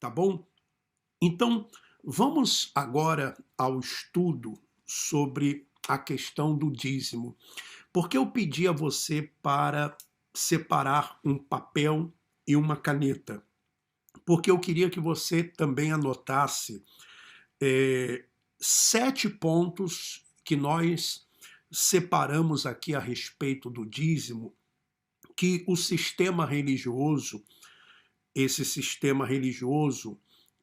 tá bom? Então, vamos agora ao estudo sobre a questão do dízimo. Porque eu pedi a você para separar um papel e uma caneta. Porque eu queria que você também anotasse 7 pontos que nós separamos aqui a respeito do dízimo, que o sistema religioso, esse sistema religioso,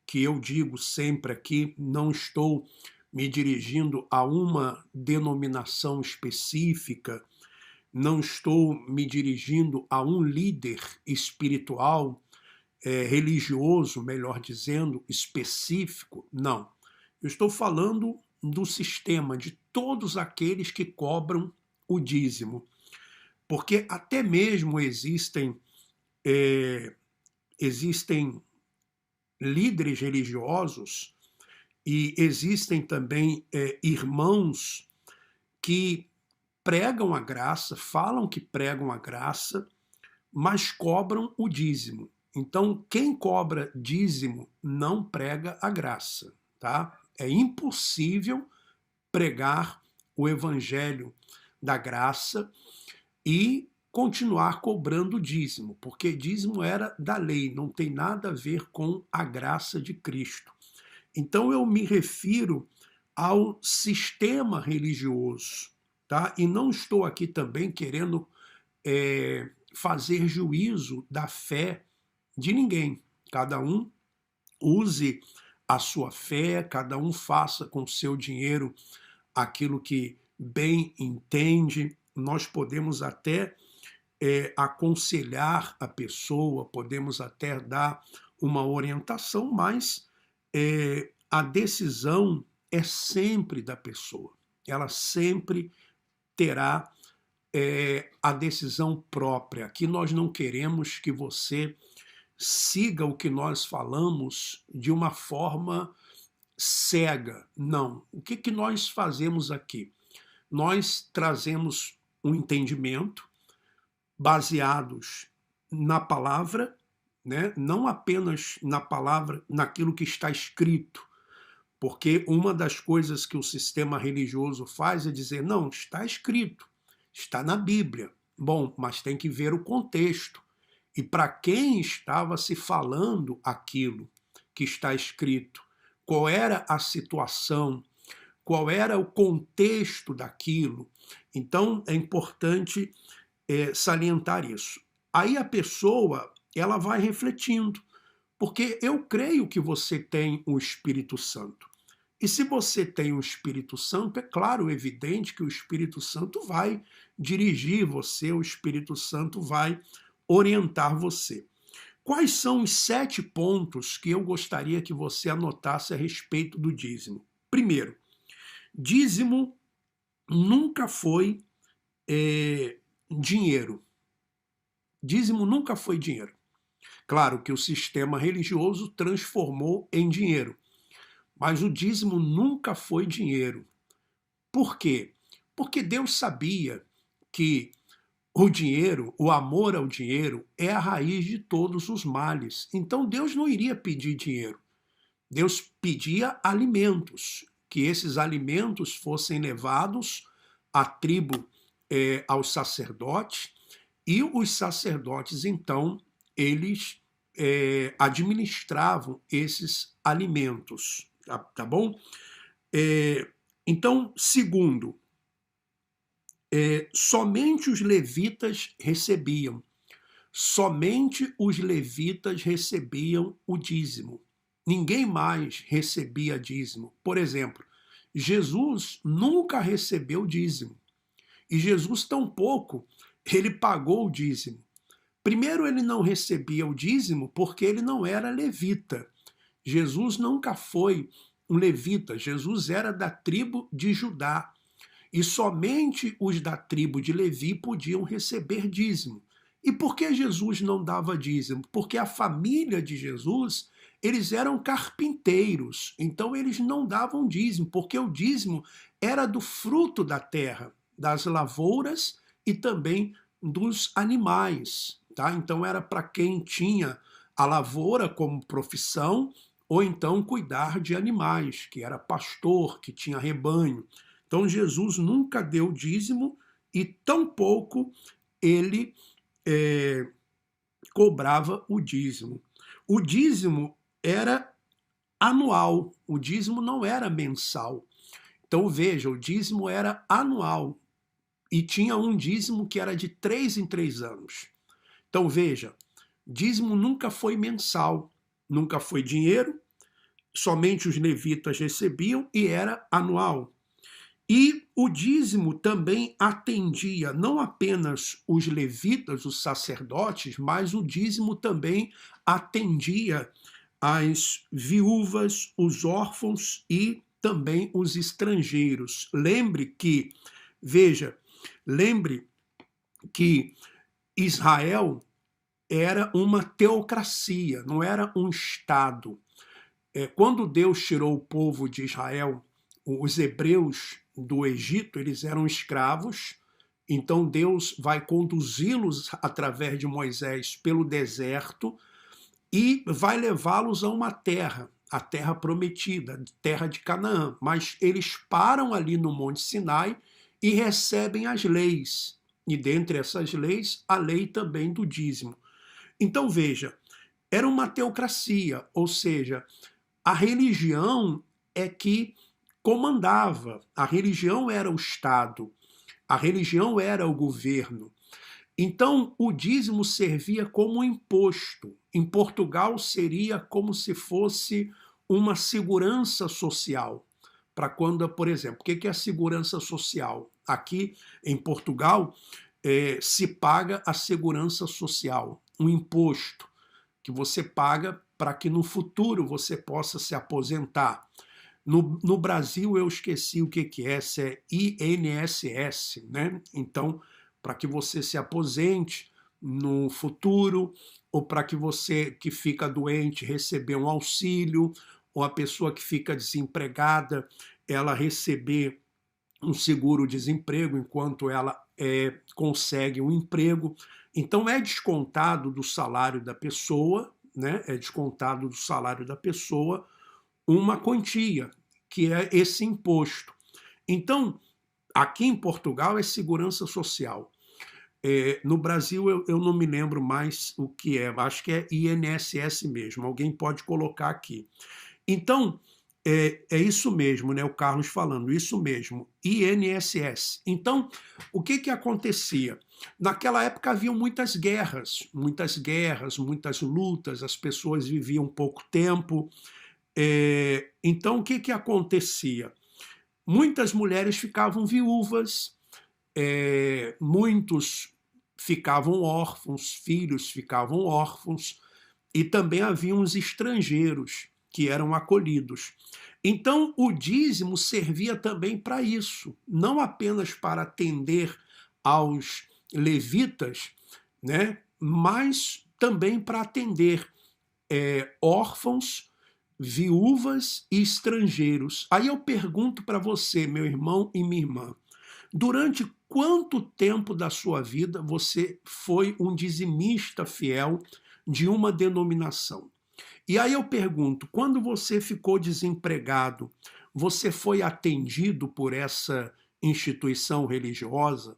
que eu digo sempre aqui, não estou me dirigindo a uma denominação específica, não estou me dirigindo a um líder espiritual, religioso, melhor dizendo, específico, não. Eu estou falando do sistema, de todos aqueles que cobram o dízimo. Porque até mesmo existem líderes religiosos e existem também irmãos que pregam a graça, falam que pregam a graça, mas cobram o dízimo. Então, quem cobra dízimo não prega a graça, tá? É impossível pregar o evangelho da graça e continuar cobrando dízimo, porque dízimo era da lei, não tem nada a ver com a graça de Cristo. Então eu me refiro ao sistema religioso, tá? E não estou aqui também querendo fazer juízo da fé de ninguém. Cada um use a sua fé, cada um faça com o seu dinheiro aquilo que bem entende. Nós podemos até aconselhar a pessoa, podemos até dar uma orientação, mas a decisão é sempre da pessoa. Ela sempre terá a decisão própria. Aqui nós não queremos que você siga o que nós falamos de uma forma cega. Não. O que nós fazemos aqui? Nós trazemos um entendimento baseados na palavra, né? Não apenas na palavra, naquilo que está escrito, porque uma das coisas que o sistema religioso faz é dizer, não, está escrito, está na Bíblia. Bom, mas tem que ver o contexto. E para quem estava se falando aquilo que está escrito? Qual era a situação? Qual era o contexto daquilo? Então, é importante salientar isso. Aí a pessoa, ela vai refletindo, porque eu creio que você tem o Espírito Santo. E se você tem o Espírito Santo, é claro, evidente que o Espírito Santo vai dirigir você, o Espírito Santo vai orientar você. Quais são os 7 pontos que eu gostaria que você anotasse a respeito do dízimo? Primeiro, dízimo nunca foi dinheiro. Dízimo nunca foi dinheiro. Claro que o sistema religioso transformou em dinheiro, mas o dízimo nunca foi dinheiro. Por quê? Porque Deus sabia que o dinheiro, o amor ao dinheiro, é a raiz de todos os males. Então Deus não iria pedir dinheiro. Deus pedia alimentos, que esses alimentos fossem levados à tribo, aos sacerdotes, e os sacerdotes, então, eles administravam esses alimentos, tá bom? Então, segundo, somente os levitas recebiam. Somente os levitas recebiam o dízimo. Ninguém mais recebia dízimo. Por exemplo, Jesus nunca recebeu dízimo. E Jesus tampouco, ele pagou o dízimo. Primeiro, ele não recebia o dízimo porque ele não era levita. Jesus nunca foi um levita. Jesus era da tribo de Judá. E somente os da tribo de Levi podiam receber dízimo. E por que Jesus não dava dízimo? Porque a família de Jesus, eles eram carpinteiros, então eles não davam dízimo, porque o dízimo era do fruto da terra, das lavouras e também dos animais, tá? Então era para quem tinha a lavoura como profissão, ou então cuidar de animais, que era pastor, que tinha rebanho. Então Jesus nunca deu dízimo e tampouco ele cobrava o dízimo. O dízimo era anual, o dízimo não era mensal. Então veja, o dízimo era anual e tinha um dízimo que era de 3 em 3 anos. Então veja, dízimo nunca foi mensal, nunca foi dinheiro, somente os levitas recebiam e era anual. E o dízimo também atendia não apenas os levitas, os sacerdotes, mas o dízimo também atendia as viúvas, os órfãos e também os estrangeiros. Lembre que Israel era uma teocracia, não era um Estado. Quando Deus tirou o povo de Israel, os hebreus do Egito, eles eram escravos, então Deus vai conduzi-los através de Moisés pelo deserto e vai levá-los a uma terra, a terra prometida, terra de Canaã. Mas eles param ali no Monte Sinai e recebem as leis. E dentre essas leis, a lei também do dízimo. Então veja, era uma teocracia, ou seja, a religião é que comandava, a religião era o Estado, a religião era o governo. Então, o dízimo servia como imposto. Em Portugal, seria como se fosse uma segurança social. Para quando, por exemplo, o que é a segurança social? Aqui em Portugal, se paga a segurança social, um imposto que você paga para que no futuro você possa se aposentar. No Brasil, eu esqueci o que é, se é INSS, né? Então, para que você se aposente no futuro, ou para que você que fica doente receber um auxílio, ou a pessoa que fica desempregada, ela receber um seguro-desemprego enquanto ela consegue um emprego. Então, é descontado do salário da pessoa, né? É descontado do salário da pessoa uma quantia, que é esse imposto. Então, aqui em Portugal é segurança social. No Brasil eu não me lembro mais o que é, acho que é INSS mesmo, alguém pode colocar aqui. Então, é isso mesmo, né? O Carlos falando, isso mesmo, INSS. Então, o que acontecia? Naquela época haviam muitas guerras, muitas lutas, as pessoas viviam pouco tempo. Então, o que acontecia? Muitas mulheres ficavam viúvas, muitos ficavam órfãos, filhos ficavam órfãos, e também haviam os estrangeiros que eram acolhidos. Então, o dízimo servia também para isso, não apenas para atender aos levitas, né, mas também para atender órfãos, viúvas e estrangeiros. Aí eu pergunto para você, meu irmão e minha irmã, durante quanto tempo da sua vida você foi um dizimista fiel de uma denominação? E aí eu pergunto, quando você ficou desempregado, você foi atendido por essa instituição religiosa?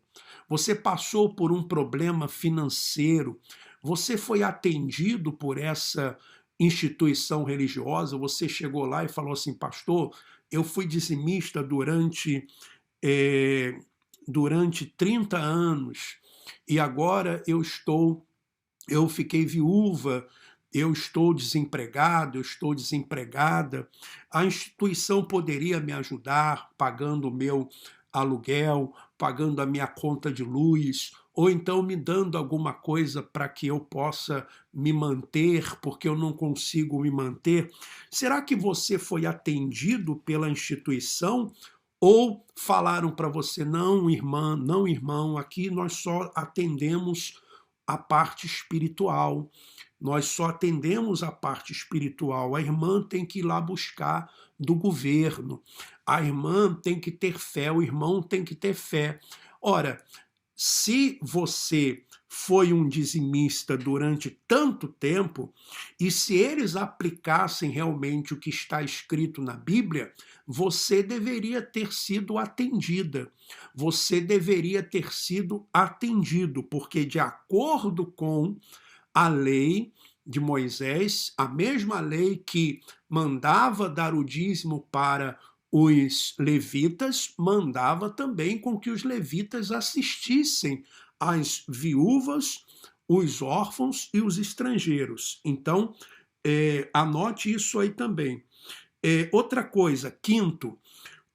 Você passou por um problema financeiro? Você foi atendido por essa instituição religiosa? Você chegou lá e falou assim, pastor, eu fui dizimista durante 30 anos e agora eu fiquei viúva, eu estou desempregado, eu estou desempregada. A instituição poderia me ajudar pagando o meu aluguel, pagando a minha conta de luz, ou então me dando alguma coisa para que eu possa me manter, porque eu não consigo me manter. Será que você foi atendido pela instituição? Ou falaram para você, não, irmã, não, irmão, aqui nós só atendemos a parte espiritual. Nós só atendemos a parte espiritual. A irmã tem que ir lá buscar do governo. A irmã tem que ter fé, o irmão tem que ter fé. Ora, se você foi um dizimista durante tanto tempo, e se eles aplicassem realmente o que está escrito na Bíblia, você deveria ter sido atendida, você deveria ter sido atendido, porque de acordo com a lei de Moisés, a mesma lei que mandava dar o dízimo para os levitas, mandava também com que os levitas assistissem as viúvas, os órfãos e os estrangeiros. Então, anote isso aí também. Outra coisa, quinto,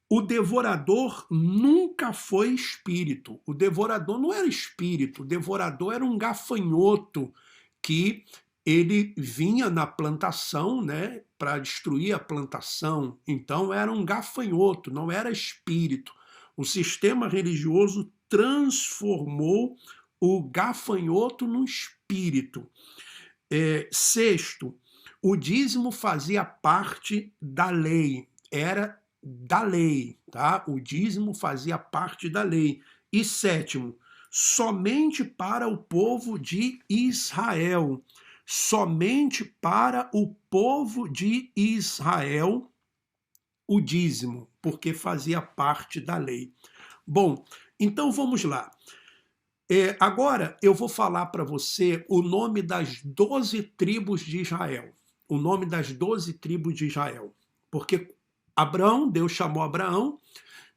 o devorador nunca foi espírito. O devorador não era espírito, o devorador era um gafanhoto que ele vinha na plantação, né, para destruir a plantação. Então era um gafanhoto, não era espírito. O sistema religioso transformou o gafanhoto no espírito. Sexto, o dízimo fazia parte da lei, era da lei, tá? O dízimo fazia parte da lei. E sétimo, somente para o povo de Israel. Somente para o povo de Israel o dízimo, porque fazia parte da lei. Bom, então vamos lá. Agora eu vou falar para você o nome das 12 tribos de Israel. O nome das 12 tribos de Israel. Porque Deus chamou Abraão,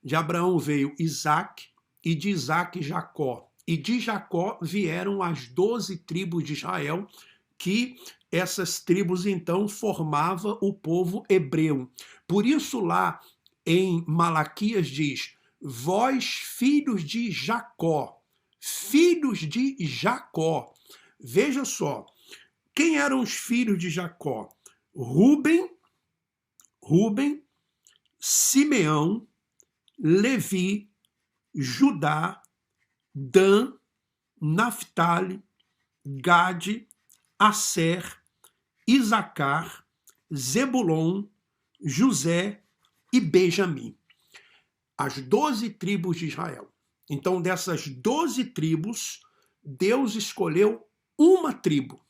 de Abraão veio Isaac, e de Isaac Jacó. E de Jacó vieram as 12 tribos de Israel, que essas tribos então formavam o povo hebreu. Por isso lá em Malaquias diz, vós filhos de Jacó, filhos de Jacó. Veja só, quem eram os filhos de Jacó? Rúben, Simeão, Levi, Judá, Dan, Naphtali, Gade, Asser, Isacar, Zebulon, José e Benjamim. As 12 tribos de Israel. Então, dessas 12 tribos, Deus escolheu uma tribo.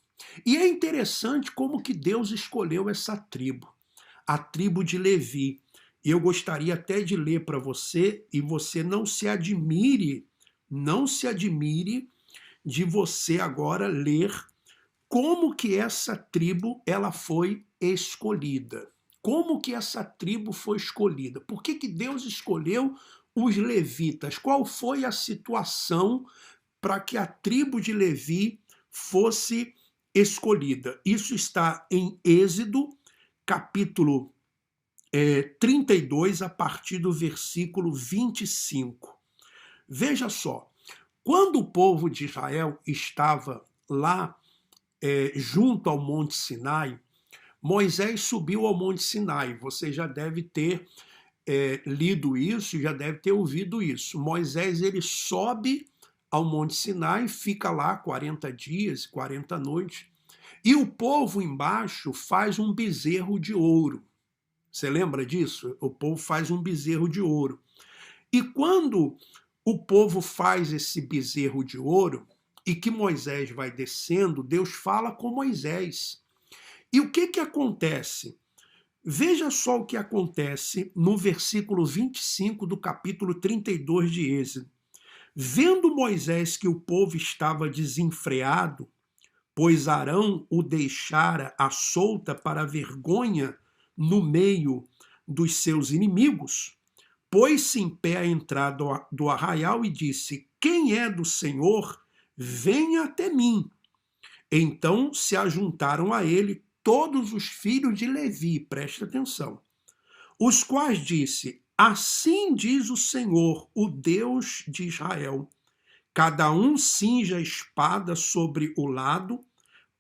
E é interessante como que Deus escolheu essa tribo, a tribo de Levi. E eu gostaria até de ler para você, e você não se admire de você agora ler como que essa tribo ela foi escolhida. Como que essa tribo foi escolhida? Por que Deus escolheu os levitas? Qual foi a situação para que a tribo de Levi fosse escolhida? Isso está em Êxodo, capítulo 32, a partir do versículo 25. Veja só, quando o povo de Israel estava lá junto ao Monte Sinai, Moisés subiu ao Monte Sinai. Você já deve ter lido isso, já deve ter ouvido isso. Moisés ele sobe ao Monte Sinai, fica lá 40 dias, 40 noites, e o povo embaixo faz um bezerro de ouro. Você lembra disso? O povo faz um bezerro de ouro. E quando o povo faz esse bezerro de ouro, e que Moisés vai descendo, Deus fala com Moisés. E o que acontece? Veja só o que acontece no versículo 25 do capítulo 32 de Êxodo. Vendo Moisés que o povo estava desenfreado, pois Arão o deixara à solta para vergonha no meio dos seus inimigos, pôs-se em pé à entrada do arraial e disse, quem é do Senhor, venha até mim. Então se ajuntaram a ele todos os filhos de Levi, preste atenção, os quais disse, assim diz o Senhor, o Deus de Israel, cada um cinja a espada sobre o lado,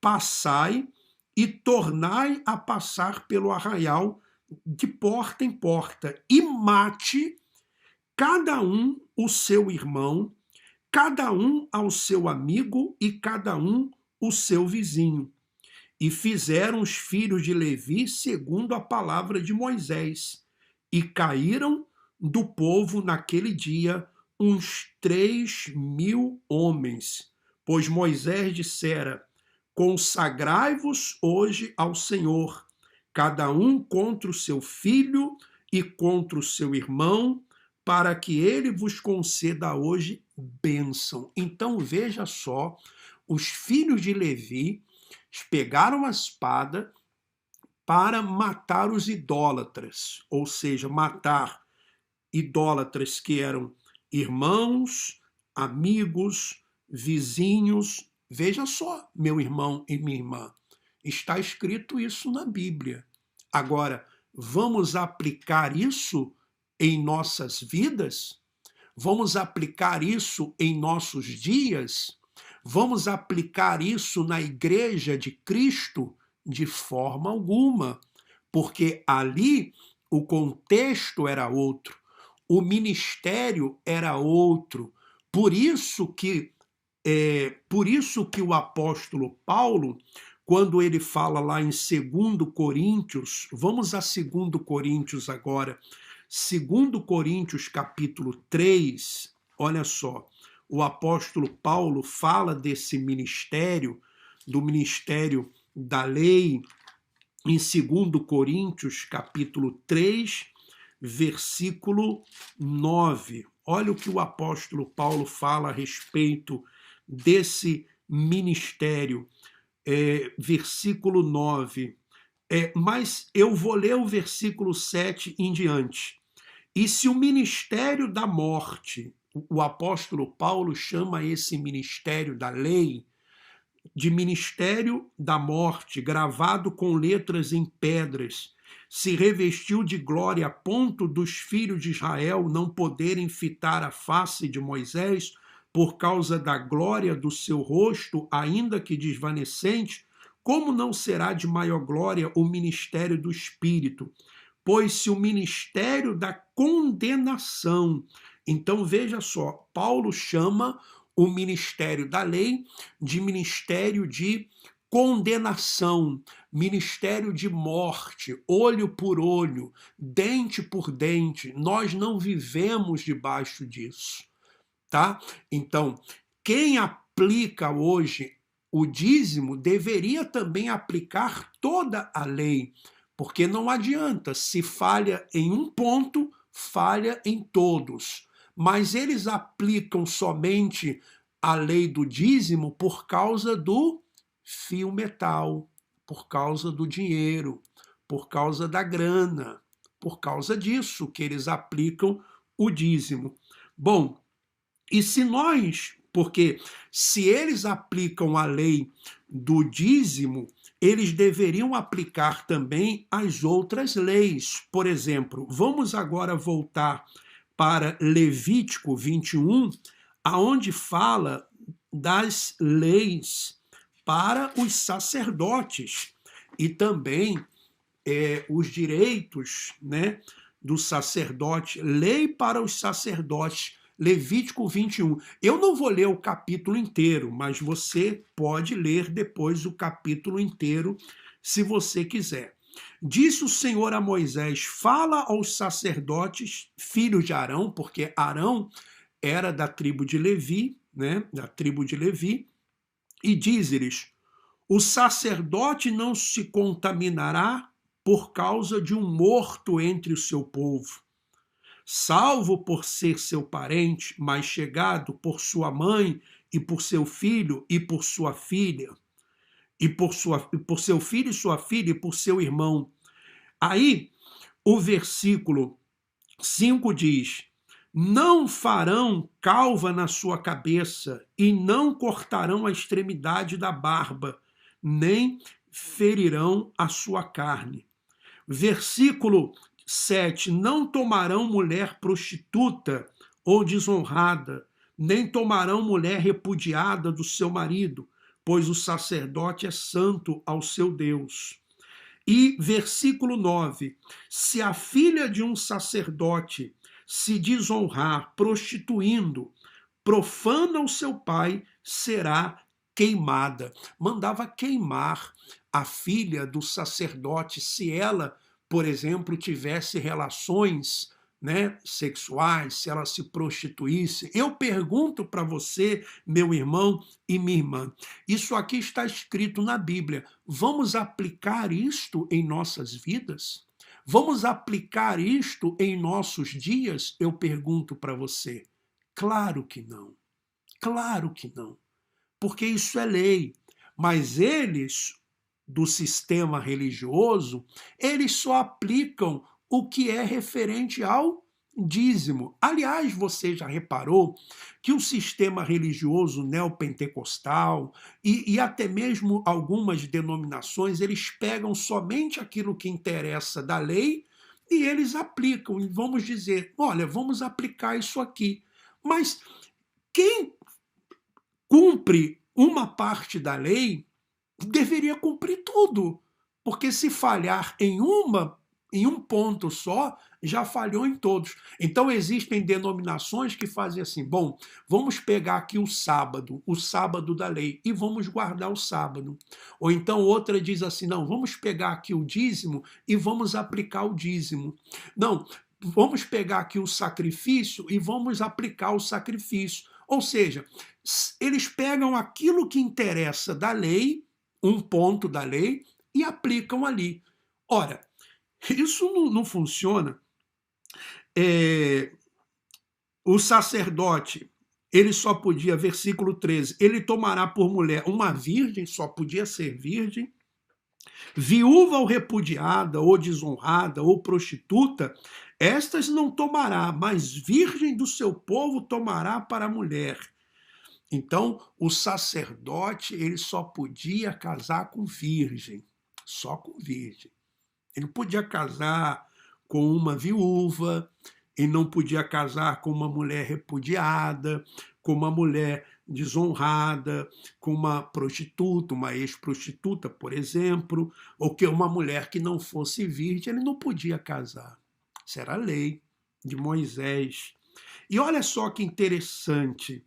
passai e tornai a passar pelo arraial de porta em porta, e mate cada um o seu irmão, cada um ao seu amigo e cada um o seu vizinho. E fizeram os filhos de Levi segundo a palavra de Moisés, e caíram do povo naquele dia uns 3.000 homens, Pois Moisés dissera: consagrai-vos hoje ao Senhor, cada um contra o seu filho e contra o seu irmão, para que ele vos conceda hoje bênção. Então veja só, os filhos de Levi pegaram a espada para matar os idólatras, ou seja, matar idólatras que eram irmãos, amigos, vizinhos. Veja só, meu irmão e minha irmã, está escrito isso na Bíblia. Agora, vamos aplicar isso em nossas vidas? Vamos aplicar isso em nossos dias? Vamos aplicar isso na Igreja de Cristo? De forma alguma, porque ali o contexto era outro, o ministério era outro. Por isso que o apóstolo Paulo, quando ele fala lá em 2 Coríntios, vamos a 2 Coríntios agora, 2 Coríntios capítulo 3, olha só, o apóstolo Paulo fala desse ministério, do ministério da lei, em 2 Coríntios capítulo 3, versículo 9. Olha o que o apóstolo Paulo fala a respeito desse ministério. Versículo 9. Mas eu vou ler o versículo 7 em diante. E se o ministério da morte, o apóstolo Paulo chama esse ministério da lei de ministério da morte, gravado com letras em pedras, se revestiu de glória a ponto dos filhos de Israel não poderem fitar a face de Moisés por causa da glória do seu rosto, ainda que desvanecente, como não será de maior glória o ministério do Espírito? Pois se o ministério da condenação... Então veja só, Paulo chama o ministério da lei de ministério de condenação, ministério de morte, olho por olho, dente por dente. Nós não vivemos debaixo disso, tá? Então, quem aplica hoje o dízimo deveria também aplicar toda a lei, porque não adianta, se falha em um ponto, falha em todos. Mas eles aplicam somente a lei do dízimo por causa do fio metal, por causa do dinheiro, por causa da grana, por causa disso que eles aplicam o dízimo. Bom, e se nós, porque se eles aplicam a lei do dízimo, eles deveriam aplicar também as outras leis. Por exemplo, vamos agora voltar para Levítico 21, aonde fala das leis para os sacerdotes e também os direitos, né, do sacerdote, lei para os sacerdotes, Levítico 21. Eu não vou ler o capítulo inteiro, mas você pode ler depois o capítulo inteiro, se você quiser. Disse o Senhor a Moisés: fala aos sacerdotes, filhos de Arão, porque Arão era da tribo de Levi, né? Da tribo de Levi, e diz-lhes: o sacerdote não se contaminará por causa de um morto entre o seu povo, salvo por ser seu parente mais chegado, por sua mãe e por seu filho e por sua filha, e por seu filho e sua filha e por seu irmão. Aí, o versículo 5 diz: não farão calva na sua cabeça e não cortarão a extremidade da barba, nem ferirão a sua carne. Versículo 7, não tomarão mulher prostituta ou desonrada, nem tomarão mulher repudiada do seu marido, pois o sacerdote é santo ao seu Deus. E versículo 9, se a filha de um sacerdote se desonrar prostituindo, profana o seu pai, será queimada. Mandava queimar a filha do sacerdote se ela, por exemplo, tivesse relações né, sexuais, se ela se prostituísse. Eu pergunto para você, meu irmão e minha irmã, isso aqui está escrito na Bíblia. Vamos aplicar isto em nossas vidas? Vamos aplicar isto em nossos dias? Eu pergunto para você. Claro que não. Claro que não. Porque isso é lei. Mas eles, do sistema religioso, eles só aplicam o que é referente ao dízimo. Aliás, você já reparou que o sistema religioso neopentecostal e até mesmo algumas denominações, eles pegam somente aquilo que interessa da lei e eles aplicam. E vamos dizer, olha, vamos aplicar isso aqui. Mas quem cumpre uma parte da lei deveria cumprir tudo, porque se falhar em um ponto só, já falhou em todos. Então existem denominações que fazem assim: bom, vamos pegar aqui o sábado da lei, e vamos guardar o sábado. Ou então outra diz assim: não, vamos pegar aqui o dízimo e vamos aplicar o dízimo. Não, vamos pegar aqui o sacrifício e vamos aplicar o sacrifício. Ou seja, eles pegam aquilo que interessa da lei, um ponto da lei, e aplicam ali. Ora, isso não funciona. O sacerdote, ele só podia, versículo 13, ele tomará por mulher uma virgem, só podia ser virgem, viúva ou repudiada, ou desonrada, ou prostituta, estas não tomará, mas virgem do seu povo tomará para a mulher. Então, o sacerdote, ele só podia casar com virgem, só com virgem. Ele não podia casar com uma viúva, ele não podia casar com uma mulher repudiada, com uma mulher desonrada, com uma prostituta, uma ex-prostituta, por exemplo, ou que uma mulher que não fosse virgem, ele não podia casar. Isso era a lei de Moisés. E olha só que interessante,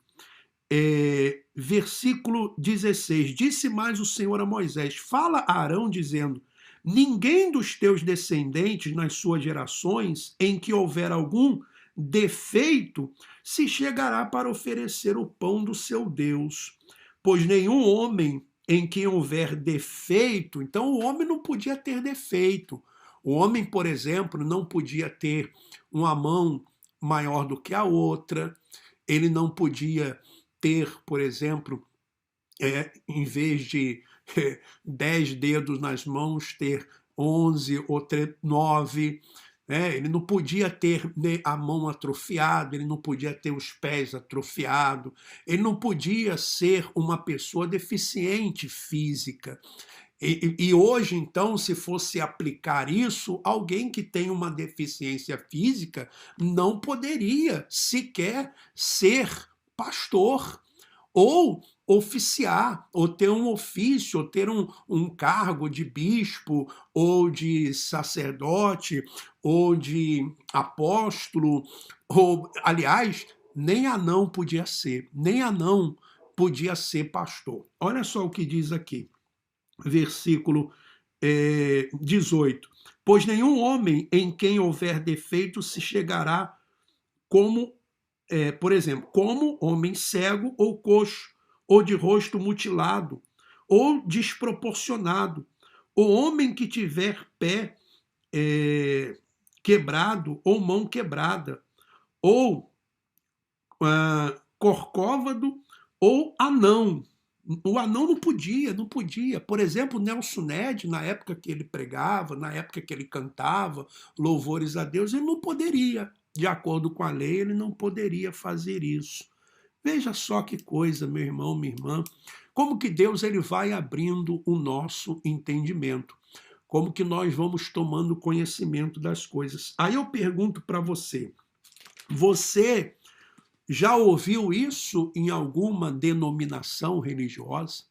versículo 16, disse mais o Senhor a Moisés, fala a Arão dizendo, ninguém dos teus descendentes nas suas gerações em que houver algum defeito se chegará para oferecer o pão do seu Deus, pois nenhum homem em quem houver defeito, então o homem não podia ter defeito. O homem, por exemplo, não podia ter uma mão maior do que a outra, ele não podia ter, por exemplo, em vez de 10 dedos nas mãos, ter 11 ou 9. Ele não podia ter a mão atrofiada, ele não podia ter os pés atrofiados, ele não podia ser uma pessoa deficiente física. E hoje, então, se fosse aplicar isso, alguém que tem uma deficiência física não poderia sequer ser pastor, ou oficiar, ou ter um ofício, ou ter um cargo de bispo, ou de sacerdote, ou de apóstolo, ou, aliás, nem anão podia ser, nem anão podia ser pastor. Olha só o que diz aqui, versículo 18. Pois nenhum homem em quem houver defeito se chegará como por exemplo, como homem cego ou coxo, ou de rosto mutilado, ou desproporcionado, o homem que tiver pé quebrado ou mão quebrada, ou corcóvado ou anão. O anão não podia. Por exemplo, Nelson Ned, na época que ele pregava, na época que ele cantava louvores a Deus, ele não poderia. De acordo com a lei, ele não poderia fazer isso. Veja só que coisa, meu irmão, minha irmã, como que Deus ele vai abrindo o nosso entendimento, como que nós vamos tomando conhecimento das coisas. Aí eu pergunto para você, você já ouviu isso em alguma denominação religiosa?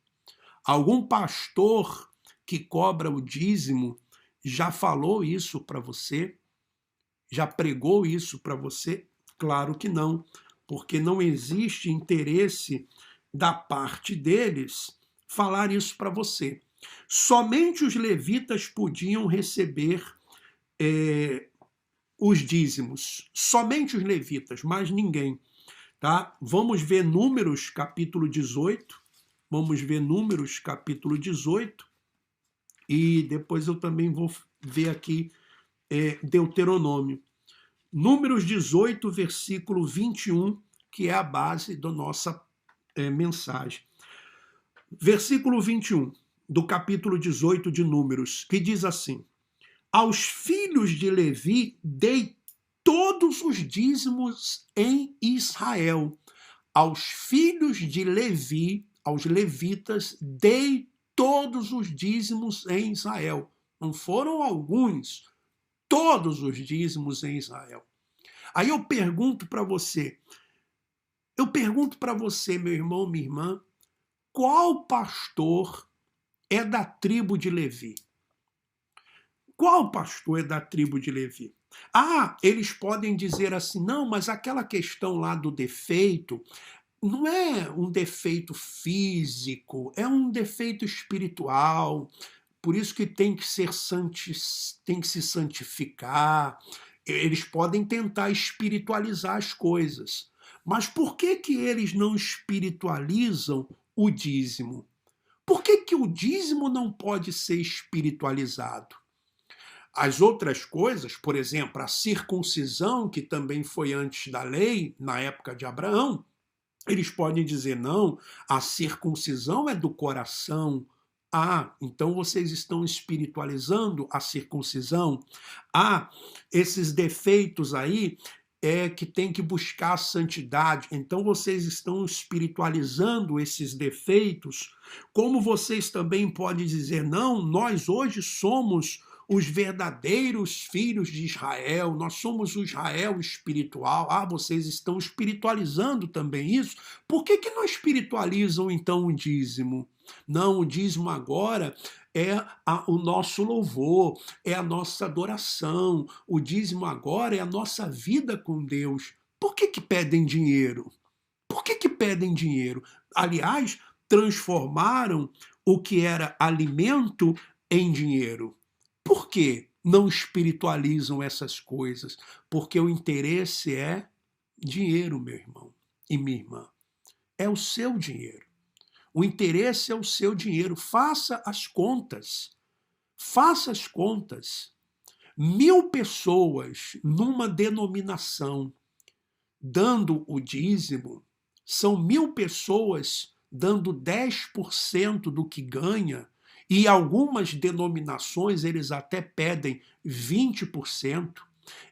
Algum pastor que cobra o dízimo já falou isso para você? Já pregou isso para você? Claro que não, porque não existe interesse da parte deles falar isso para você. Somente os levitas podiam receber os dízimos, somente os levitas, mais ninguém. Tá? Vamos ver Números capítulo 18, vamos ver Números capítulo 18, e depois eu também vou ver aqui Deuteronômio. Números 18, versículo 21, que é a base da nossa mensagem. Versículo 21 do capítulo 18 de Números, que diz assim: aos filhos de Levi dei todos os dízimos em Israel. Aos filhos de Levi, aos levitas, dei todos os dízimos em Israel. Não foram alguns, todos os dízimos em Israel. Aí eu pergunto para você, meu irmão, minha irmã, qual pastor é da tribo de Levi? Qual pastor é da tribo de Levi? Ah, eles podem dizer assim, não, mas aquela questão lá do defeito não é um defeito físico, é um defeito espiritual, por isso que tem que se santificar. Eles podem tentar espiritualizar as coisas. Mas por que eles não espiritualizam o dízimo? Por que o dízimo não pode ser espiritualizado? As outras coisas, por exemplo, a circuncisão, que também foi antes da lei, na época de Abraão, eles podem dizer, não, a circuncisão é do coração. Ah, então vocês estão espiritualizando a circuncisão? Ah, esses defeitos aí que tem que buscar a santidade. Então vocês estão espiritualizando esses defeitos. Como vocês também podem dizer, não, nós hoje somos os verdadeiros filhos de Israel, nós somos o Israel espiritual. Ah, vocês estão espiritualizando também isso? Por que não espiritualizam então o dízimo? Não, o dízimo agora é o nosso louvor, é a nossa adoração. O dízimo agora é a nossa vida com Deus. Por que pedem dinheiro? Por que pedem dinheiro? Aliás, transformaram o que era alimento em dinheiro. Por que não espiritualizam essas coisas? Porque o interesse é dinheiro, meu irmão e minha irmã. É o seu dinheiro. O interesse é o seu dinheiro. Faça as contas. Faça as contas. 1.000 pessoas numa denominação dando o dízimo, são 1.000 pessoas dando 10% do que ganha, e algumas denominações eles até pedem 20%,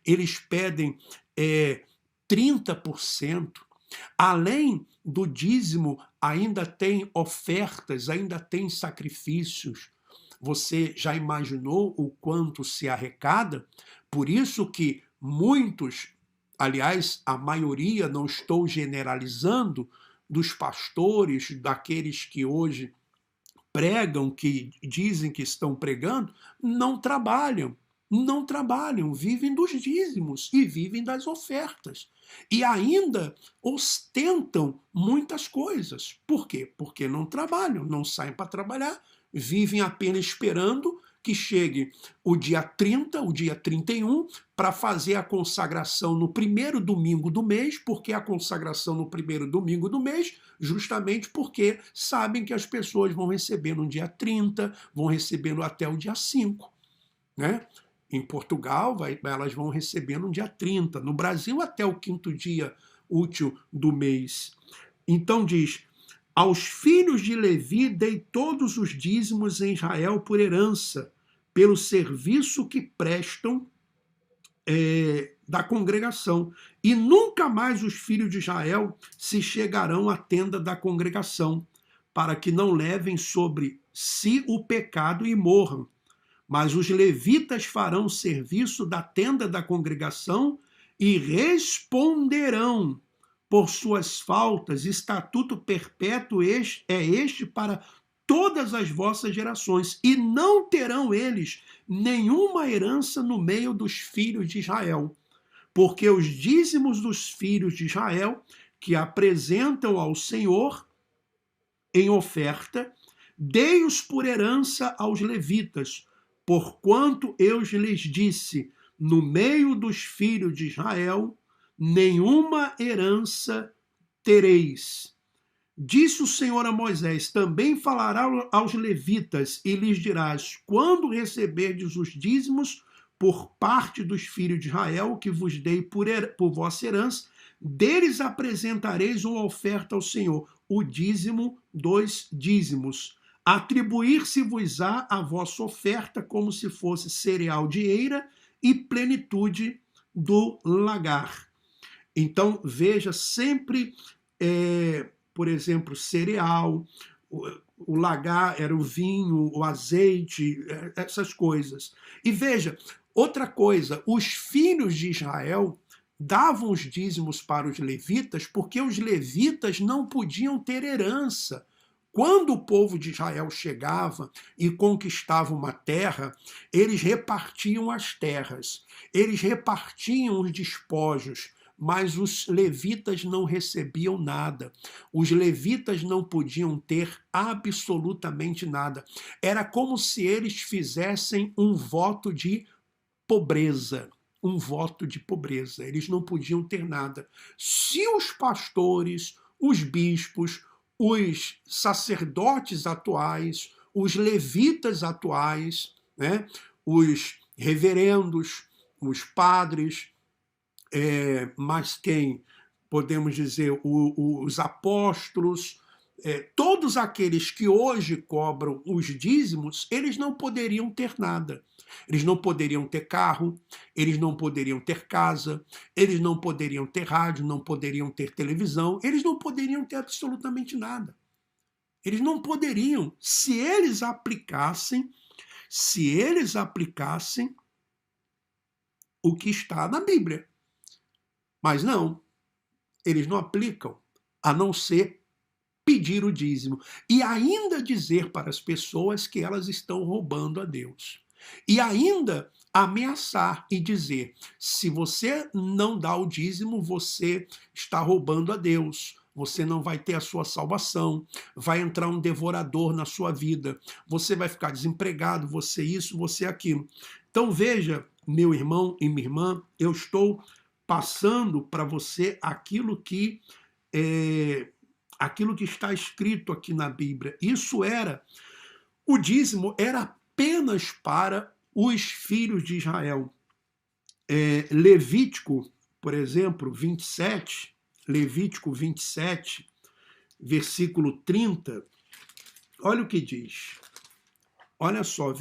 eles pedem 30%. Além do dízimo, ainda tem ofertas, ainda tem sacrifícios. Você já imaginou o quanto se arrecada? Por isso que muitos, aliás, a maioria, não estou generalizando, dos pastores, daqueles que hoje pregam, que dizem que estão pregando, não trabalham, vivem dos dízimos e vivem das ofertas. E ainda ostentam muitas coisas. Por quê? Porque não trabalham, não saem para trabalhar, vivem apenas esperando que chegue o dia 30, o dia 31, para fazer a consagração no primeiro domingo do mês. Porque a consagração no primeiro domingo do mês? Justamente porque sabem que as pessoas vão receber no dia 30, vão recebendo até o dia 5. Né? Em Portugal, elas vão receber no dia 30. No Brasil, até o 5º dia útil do mês. Então diz, aos filhos de Levi dei todos os dízimos em Israel por herança, pelo serviço que prestam da congregação. E nunca mais os filhos de Israel se chegarão à tenda da congregação, para que não levem sobre si o pecado e morram. Mas os levitas farão serviço da tenda da congregação e responderão por suas faltas. Estatuto perpétuo é este para todas as vossas gerações, e não terão eles nenhuma herança no meio dos filhos de Israel. Porque os dízimos dos filhos de Israel, que apresentam ao Senhor em oferta, dei-os por herança aos levitas, porquanto eu lhes disse, no meio dos filhos de Israel, nenhuma herança tereis. Disse o Senhor a Moisés: também falará aos levitas e lhes dirás: quando receberdes os dízimos por parte dos filhos de Israel, que vos dei por vossa herança, deles apresentareis uma oferta ao Senhor, o dízimo dos dízimos. Atribuir-se-vos-á a vossa oferta como se fosse cereal de eira e plenitude do lagar. Então, veja, sempre, por exemplo, cereal, o lagar era o vinho, o azeite, essas coisas. E veja, outra coisa, os filhos de Israel davam os dízimos para os levitas porque os levitas não podiam ter herança. Quando o povo de Israel chegava e conquistava uma terra, eles repartiam as terras, eles repartiam os despojos, mas os levitas não recebiam nada. Os levitas não podiam ter absolutamente nada. Era como se eles fizessem um voto de pobreza. Um voto de pobreza. Eles não podiam ter nada. Se os pastores, os bispos, os sacerdotes atuais, os levitas atuais, né, os reverendos, os padres, mas quem, podemos dizer, os apóstolos, todos aqueles que hoje cobram os dízimos, eles não poderiam ter nada. Eles não poderiam ter carro, eles não poderiam ter casa, eles não poderiam ter rádio, não poderiam ter televisão, eles não poderiam ter absolutamente nada. Eles não poderiam, se eles aplicassem o que está na Bíblia. Mas não, eles não aplicam, a não ser pedir o dízimo e ainda dizer para as pessoas que elas estão roubando a Deus. E ainda ameaçar e dizer: se você não dá o dízimo, você está roubando a Deus. Você não vai ter a sua salvação, vai entrar um devorador na sua vida, você vai ficar desempregado, você isso, você aquilo. Então veja, meu irmão e minha irmã, eu estou passando para você aquilo que está escrito aqui na Bíblia. O dízimo era apenas para os filhos de Israel. Levítico, por exemplo, 27, Levítico 27, versículo 30, olha o que diz. Olha só,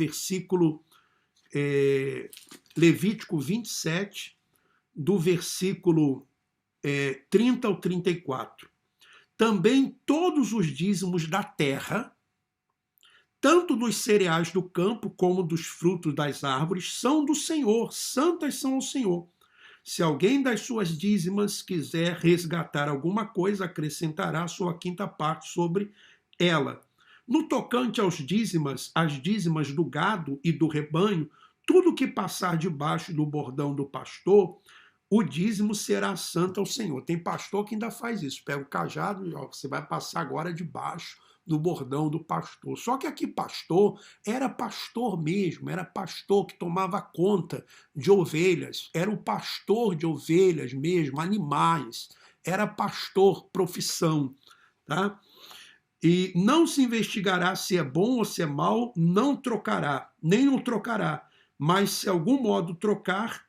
Levítico 27, do versículo 30 ao 34. Também todos os dízimos da terra, tanto dos cereais do campo como dos frutos das árvores, são do Senhor, santas são ao Senhor. Se alguém das suas dízimas quiser resgatar alguma coisa, acrescentará sua quinta parte sobre ela. No tocante às dízimas do gado e do rebanho, tudo que passar debaixo do bordão do pastor, o dízimo será santo ao Senhor. Tem pastor que ainda faz isso, pega o cajado e você vai passar agora debaixo do bordão do pastor. Só que aqui pastor era pastor mesmo, era pastor que tomava conta de ovelhas, era o pastor de ovelhas mesmo, animais, era pastor, profissão, tá? E não se investigará se é bom ou se é mal, não trocará, nem o trocará, mas se algum modo trocar,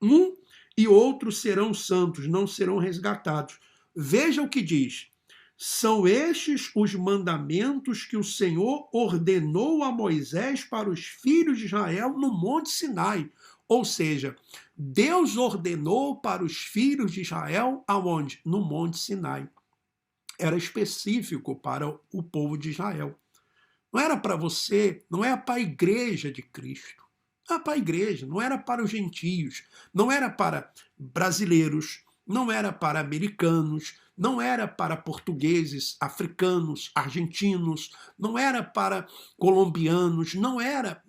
um e outro serão santos, não serão resgatados. Veja o que diz. São estes os mandamentos que o Senhor ordenou a Moisés para os filhos de Israel no Monte Sinai. Ou seja, Deus ordenou para os filhos de Israel aonde? No Monte Sinai. Era específico para o povo de Israel. Não era para você, não era para a igreja de Cristo. Não era para a igreja, não era para os gentios, não era para brasileiros, não era para americanos, não era para portugueses, africanos, argentinos, não era para colombianos, não era.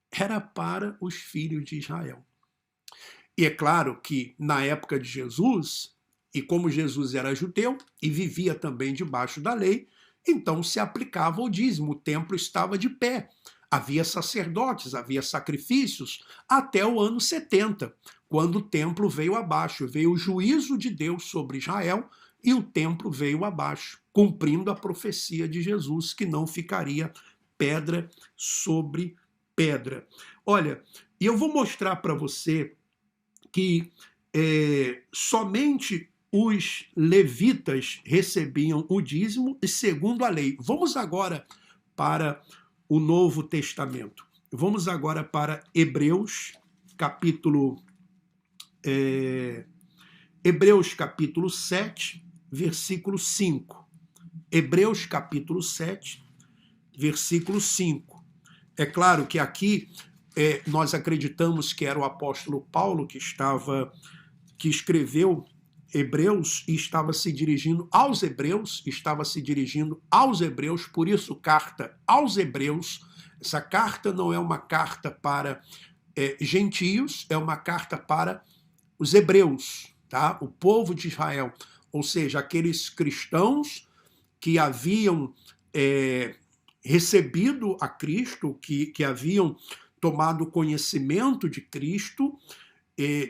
Era para os filhos de Israel. E é claro que na época de Jesus, e como Jesus era judeu e vivia também debaixo da lei, então se aplicava o dízimo, o templo estava de pé. Havia sacerdotes, havia sacrifícios, até o ano 70, quando o templo veio abaixo. Veio o juízo de Deus sobre Israel e o templo veio abaixo, cumprindo a profecia de Jesus, que não ficaria pedra sobre pedra. Olha, e eu vou mostrar para você que somente os levitas recebiam o dízimo segundo a lei. Vamos agora para o Novo Testamento. Vamos agora para Hebreus, capítulo 7, versículo 5. Hebreus, capítulo 7, versículo 5. É claro que aqui nós acreditamos que era o apóstolo Paulo que escreveu Hebreus e estava se dirigindo aos hebreus, por isso carta aos hebreus. Essa carta não é uma carta para gentios, é uma carta para os hebreus, tá? O povo de Israel, ou seja, aqueles cristãos que haviam recebido a Cristo, que haviam tomado conhecimento de Cristo,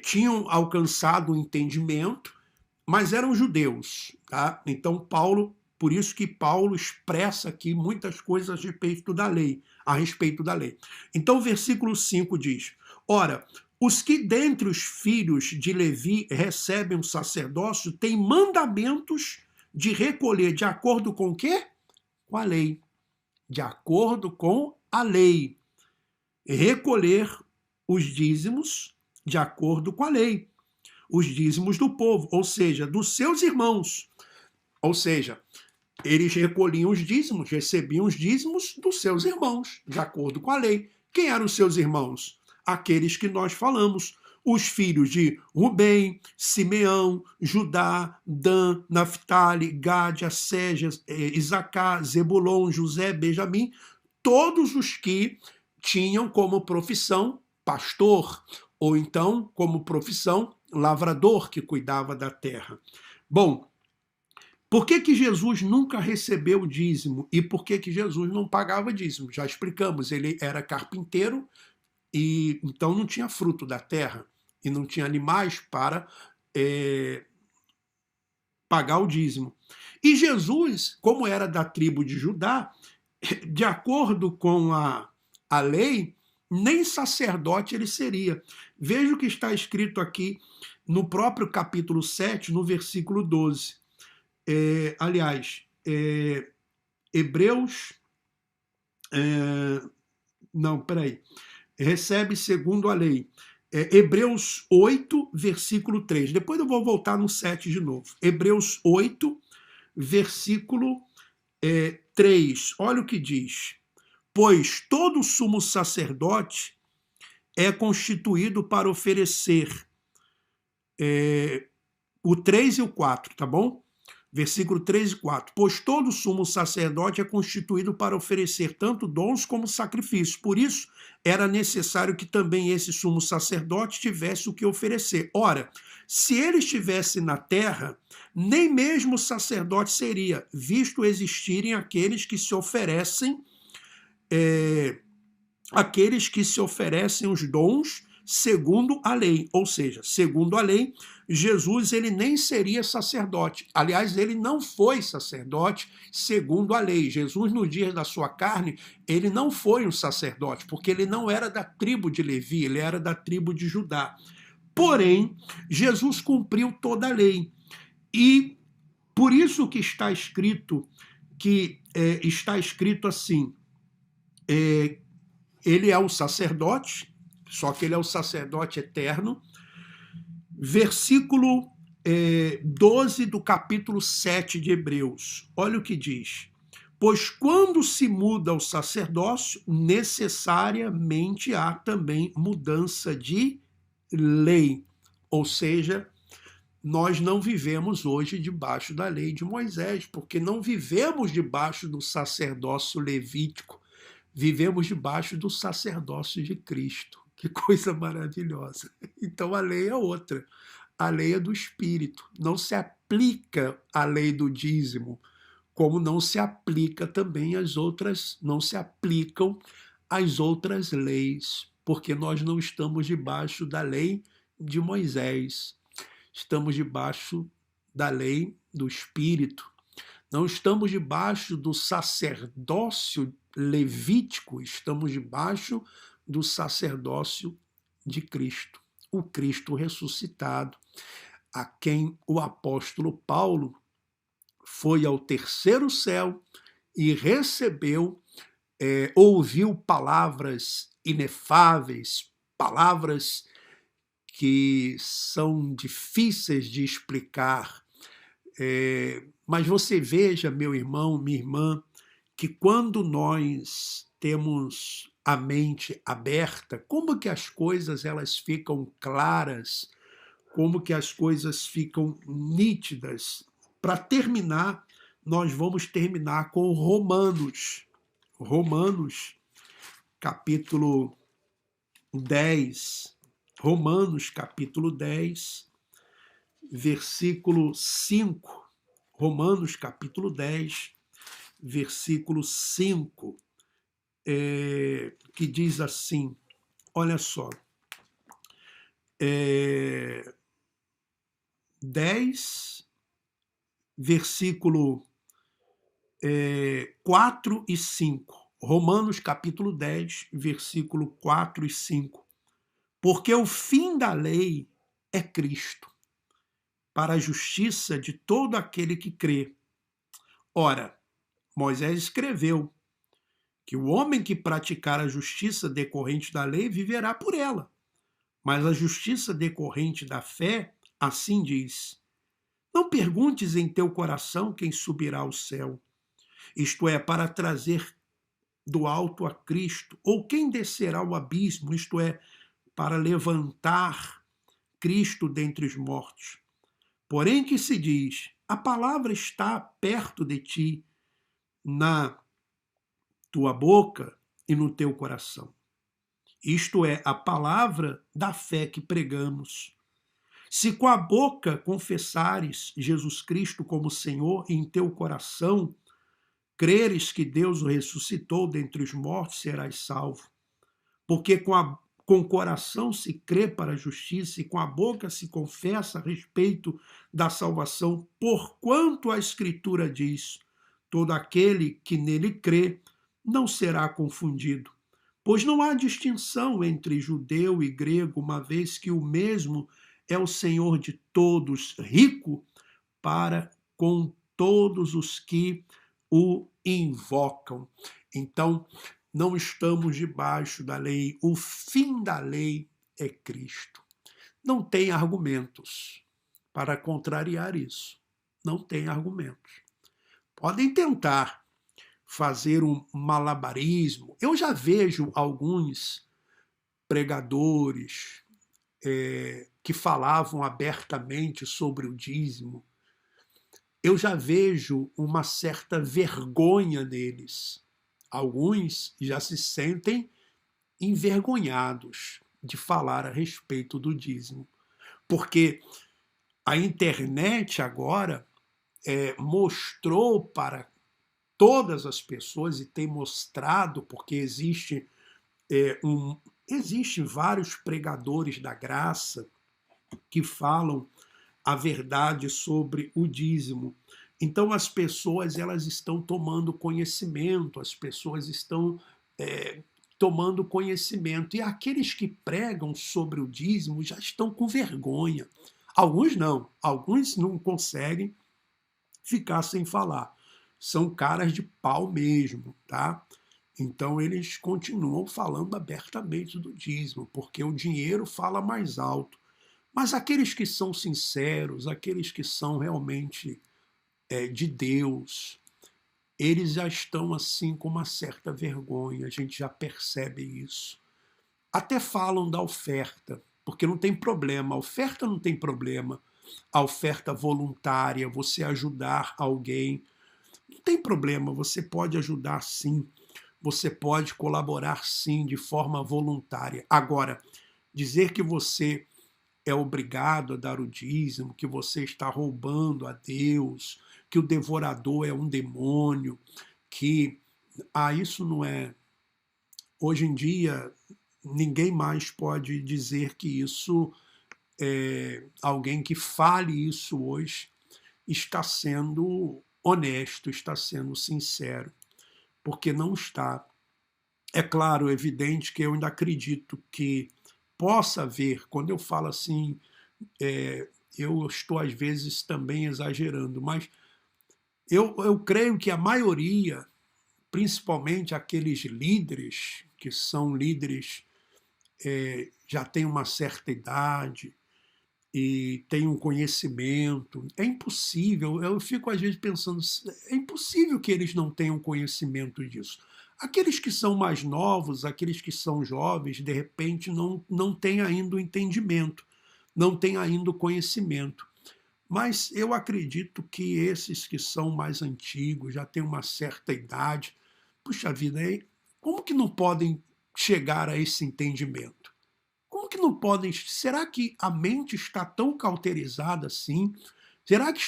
tinham alcançado o entendimento, mas eram judeus, tá? Então Paulo, por isso que Paulo expressa aqui muitas coisas a respeito da lei, Então o versículo 5 diz: ora, os que dentre os filhos de Levi recebem o sacerdócio têm mandamentos de recolher de acordo com o quê? Com a lei. De acordo com a lei. Recolher os dízimos de acordo com a lei. Os dízimos do povo, ou seja, dos seus irmãos. Ou seja, eles recolhiam os dízimos, recebiam os dízimos dos seus irmãos, de acordo com a lei. Quem eram os seus irmãos? Aqueles que nós falamos, os filhos de Rubem, Simeão, Judá, Dan, Naftali, Gade, Asségia, Isacar, Zebulon, José, Benjamim, todos os que tinham como profissão pastor, ou então como profissão lavrador que cuidava da terra. Bom, por que Jesus nunca recebeu o dízimo e por que Jesus não pagava dízimo? Já explicamos, ele era carpinteiro e então não tinha fruto da terra e não tinha animais para pagar o dízimo. E Jesus, como era da tribo de Judá, de acordo com a lei, nem sacerdote ele seria. Veja o que está escrito aqui no próprio capítulo 7, no versículo 12. Hebreus... recebe segundo a lei. Hebreus 8, versículo 3. Depois eu vou voltar no 7 de novo. Hebreus 8, versículo 3. Olha o que diz. Pois todo sumo sacerdote é constituído para oferecer o 3 e o 4, tá bom? Versículo 3 e 4. Pois todo sumo sacerdote é constituído para oferecer tanto dons como sacrifícios. Por isso, era necessário que também esse sumo sacerdote tivesse o que oferecer. Ora, se ele estivesse na terra, nem mesmo sacerdote seria, visto existirem aqueles que se oferecem os dons segundo a lei, ou seja, segundo a lei, Jesus ele nem seria sacerdote. Aliás, ele não foi sacerdote segundo a lei. Jesus, no dia da sua carne, ele não foi um sacerdote, porque ele não era da tribo de Levi, ele era da tribo de Judá. Porém, Jesus cumpriu toda a lei. E por isso que está escrito assim, ele é o sacerdote, só que ele é o sacerdote eterno. Versículo 12 do capítulo 7 de Hebreus. Olha o que diz. Pois quando se muda o sacerdócio, necessariamente há também mudança de lei. Ou seja, nós não vivemos hoje debaixo da lei de Moisés, porque não vivemos debaixo do sacerdócio levítico, vivemos debaixo do sacerdócio de Cristo. Que coisa maravilhosa. Então a lei é outra. A lei é do Espírito. Não se aplica a lei do dízimo, como não se aplica também as outras, não se aplicam as outras leis, porque nós não estamos debaixo da lei de Moisés, estamos debaixo da lei do Espírito, não estamos debaixo do sacerdócio levítico, estamos debaixo do sacerdócio de Cristo, o Cristo ressuscitado, a quem o apóstolo Paulo foi ao terceiro céu e recebeu, ouviu palavras inefáveis, palavras que são difíceis de explicar. Mas você veja, meu irmão, minha irmã, que quando nós temos a mente aberta, como que as coisas elas ficam claras, como que as coisas ficam nítidas. Para terminar, nós vamos terminar com Romanos. Romanos, capítulo 10. Romanos, capítulo 10, versículo 5. Romanos, capítulo 10, versículo 5, que diz assim, olha só, 10, versículo 4 e 5. Romanos capítulo 10, versículo 4 e 5. Porque o fim da lei é Cristo, para a justiça de todo aquele que crê. Ora, Moisés escreveu que o homem que praticar a justiça decorrente da lei viverá por ela. Mas a justiça decorrente da fé, assim diz: não perguntes em teu coração quem subirá ao céu, isto é, para trazer do alto a Cristo, ou quem descerá ao abismo, isto é, para levantar Cristo dentre os mortos. Porém que se diz, a palavra está perto de ti, na tua boca e no teu coração. Isto é, a palavra da fé que pregamos. Se com a boca confessares Jesus Cristo como Senhor e em teu coração creres que Deus o ressuscitou dentre os mortos, serás salvo. Porque com o coração se crê para a justiça e com a boca se confessa a respeito da salvação, porquanto a Escritura diz, todo aquele que nele crê não será confundido. Pois não há distinção entre judeu e grego, uma vez que o mesmo é o Senhor de todos, rico para com todos os que o invocam. Então, não estamos debaixo da lei, o fim da lei é Cristo. Não tem argumentos para contrariar isso. Não tem argumentos. Podem tentar fazer um malabarismo. Eu já vejo alguns pregadores que falavam abertamente sobre o dízimo. Eu já vejo uma certa vergonha neles. Alguns já se sentem envergonhados de falar a respeito do dízimo, porque a internet agora mostrou para todas as pessoas e tem mostrado, porque existem vários pregadores da graça que falam a verdade sobre o dízimo. Então as pessoas elas estão tomando conhecimento, as pessoas estão tomando conhecimento, e aqueles que pregam sobre o dízimo já estão com vergonha. Alguns não conseguem ficar sem falar. São caras de pau mesmo, tá? Então eles continuam falando abertamente do dízimo, porque o dinheiro fala mais alto. Mas aqueles que são sinceros, aqueles que são realmente de Deus, eles já estão assim com uma certa vergonha, a gente já percebe isso. Até falam da oferta, porque não tem problema, a oferta não tem problema. A oferta voluntária, você ajudar alguém, não tem problema, você pode ajudar sim, você pode colaborar sim de forma voluntária. Agora, dizer que você é obrigado a dar o dízimo, que você está roubando a Deus, que o devorador é um demônio, que isso Hoje em dia, ninguém mais pode dizer que isso, alguém que fale isso hoje, está sendo honesto, está sendo sincero, porque não está. É claro, evidente que eu ainda acredito que possa haver, quando eu falo assim, eu estou às vezes também exagerando, mas eu creio que a maioria, principalmente aqueles líderes, que são líderes, já têm uma certa idade e têm um conhecimento, é impossível, eu fico às vezes pensando, é impossível que eles não tenham conhecimento disso. Aqueles que são mais novos, aqueles que são jovens, de repente não têm ainda o entendimento, não têm ainda o conhecimento. Mas eu acredito que esses que são mais antigos, já têm uma certa idade, puxa vida, como que não podem chegar a esse entendimento? Como que não podem? Será que a mente está tão cauterizada assim? Será que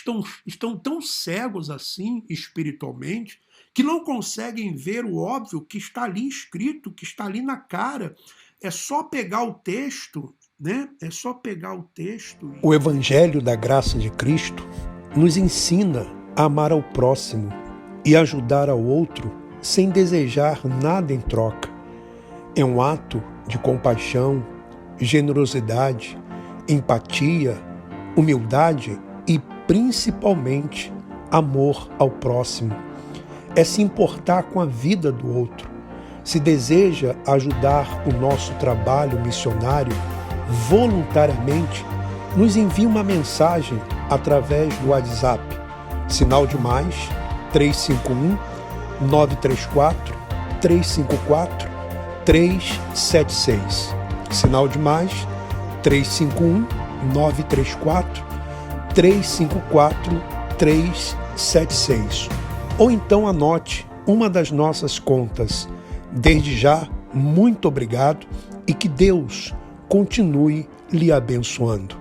estão tão cegos assim espiritualmente que não conseguem ver o óbvio que está ali escrito, que está ali na cara? É só pegar o texto, né? É só pegar o texto. O Evangelho da Graça de Cristo nos ensina a amar ao próximo e ajudar ao outro sem desejar nada em troca. É um ato de compaixão, generosidade, empatia, humildade e, principalmente, amor ao próximo. É se importar com a vida do outro. Se deseja ajudar o nosso trabalho missionário voluntariamente, nos envie uma mensagem através do WhatsApp, sinal de mais 351 934 354 376. Sinal de mais 351 934 354 376. Ou então anote uma das nossas contas. Desde já, muito obrigado e que Deus continue lhe abençoando.